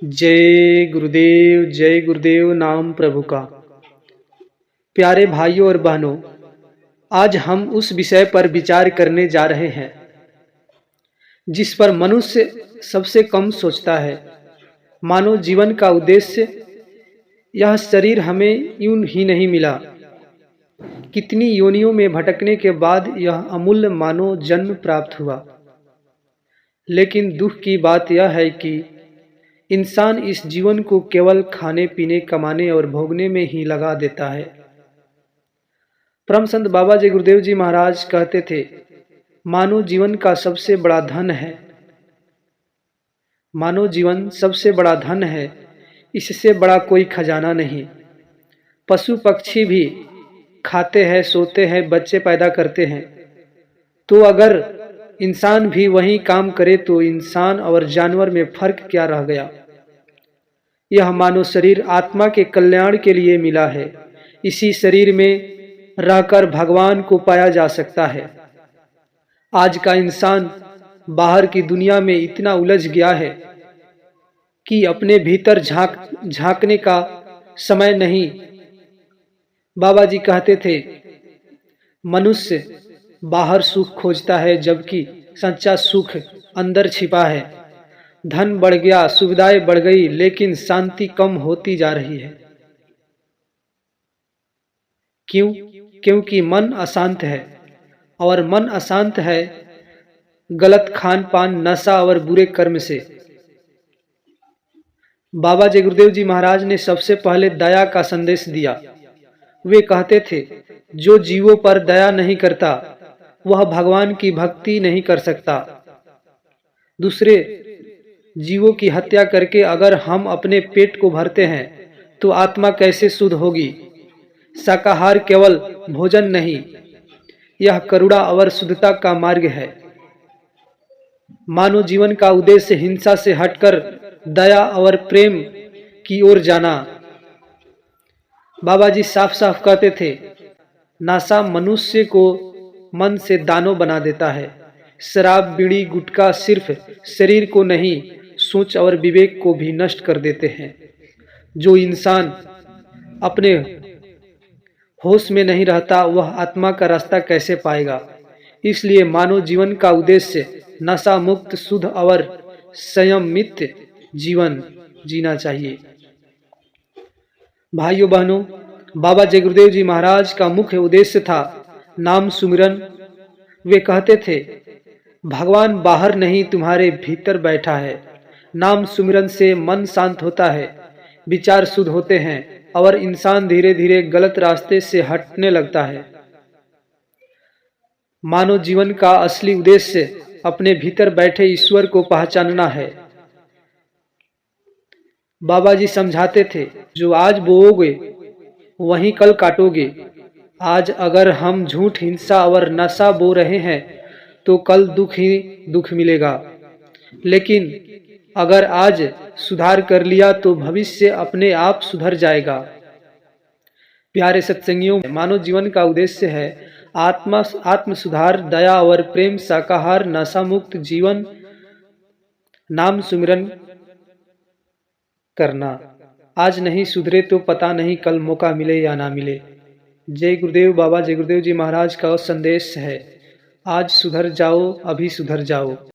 जय गुरुदेव नाम प्रभु का। प्यारे भाइयों और बहनों, आज हम उस विषय पर विचार करने जा रहे हैं जिस पर मनुष्य सबसे कम सोचता है। मानव जीवन का उद्देश्य। यह शरीर हमें यूं ही नहीं मिला, कितनी योनियों में भटकने के बाद यह अमूल्य मानव जन्म प्राप्त हुआ। लेकिन दुख की बात यह है कि इंसान इस जीवन को केवल खाने पीने, कमाने और भोगने में ही लगा देता है। परम संत बाबा जय गुरुदेव जी महाराज कहते थे, मानव जीवन का सबसे बड़ा धन है। मानव जीवन सबसे बड़ा धन है, इससे बड़ा कोई खजाना नहीं। पशु पक्षी भी खाते हैं, सोते हैं, बच्चे पैदा करते हैं। तो अगर इंसान भी वही काम करे तो इंसान और जानवर में फर्क क्या रह गया। यह मानव शरीर आत्मा के कल्याण के लिए मिला है। इसी शरीर में रहकर भगवान को पाया जा सकता है। आज का इंसान बाहर की दुनिया में इतना उलझ गया है कि अपने भीतर झांकने का समय नहीं। बाबा जी कहते थे, मनुष्य बाहर सुख खोजता है जबकि सच्चा सुख अंदर छिपा है। धन बढ़ गया, सुविधाएं बढ़ गई, लेकिन शांति कम होती जा रही है। क्यों? क्योंकि मन अशांत है, और मन अशांत है गलत खान पान, नशा और बुरे कर्म से। बाबा जय गुरुदेव जी महाराज ने सबसे पहले दया का संदेश दिया। वे कहते थे, जो जीवों पर दया नहीं करता वह भगवान की भक्ति नहीं कर सकता। दूसरे जीवों की हत्या करके अगर हम अपने पेट को भरते हैं तो आत्मा कैसे शुद्ध होगी। शाकाहार केवल भोजन नहीं, यह करुणा और शुद्धता का मार्ग है। मानव जीवन का उद्देश्य हिंसा से हटकर दया और प्रेम की ओर जाना। बाबा जी साफ साफ कहते थे, नशा मनुष्य को मन से दानव बना देता है। शराब, बीड़ी, गुटखा सिर्फ शरीर को नहीं, सोच और विवेक को भी नष्ट कर देते हैं। जो इंसान अपने होश में नहीं रहता वह आत्मा का रास्ता कैसे पाएगा। इसलिए मानव जीवन का उद्देश्य नशा मुक्त, शुद्ध और संयमित जीवन जीना चाहिए। भाइयों बहनों, बाबा जय गुरुदेव जी महाराज का मुख्य उद्देश्य था नाम सुमिरन। वे कहते थे, भगवान बाहर नहीं तुम्हारे भीतर बैठा है। नाम सुमिरन से मन शांत होता है, विचार शुद्ध होते हैं और इंसान धीरे धीरे गलत रास्ते से हटने लगता है। मानव जीवन का असली उद्देश्य अपने भीतर बैठे ईश्वर को पहचानना है। बाबा जी समझाते थे, जो आज बोओगे वहीं कल काटोगे। आज अगर हम झूठ, हिंसा और नशा बो रहे हैं तो कल दुख ही दुख मिलेगा। लेकिन अगर आज सुधार कर लिया तो भविष्य अपने आप सुधर जाएगा। प्यारे सत्संगियों, मानव जीवन का उद्देश्य है आत्म सुधार, दया और प्रेम, शाकाहार, नशा मुक्त जीवन, नाम सुमिरन करना। आज नहीं सुधरे तो पता नहीं कल मौका मिले या ना मिले। जय गुरुदेव बाबा जय गुरुदेव जी महाराज का संदेश है, आज सुधर जाओ, अभी सुधर जाओ।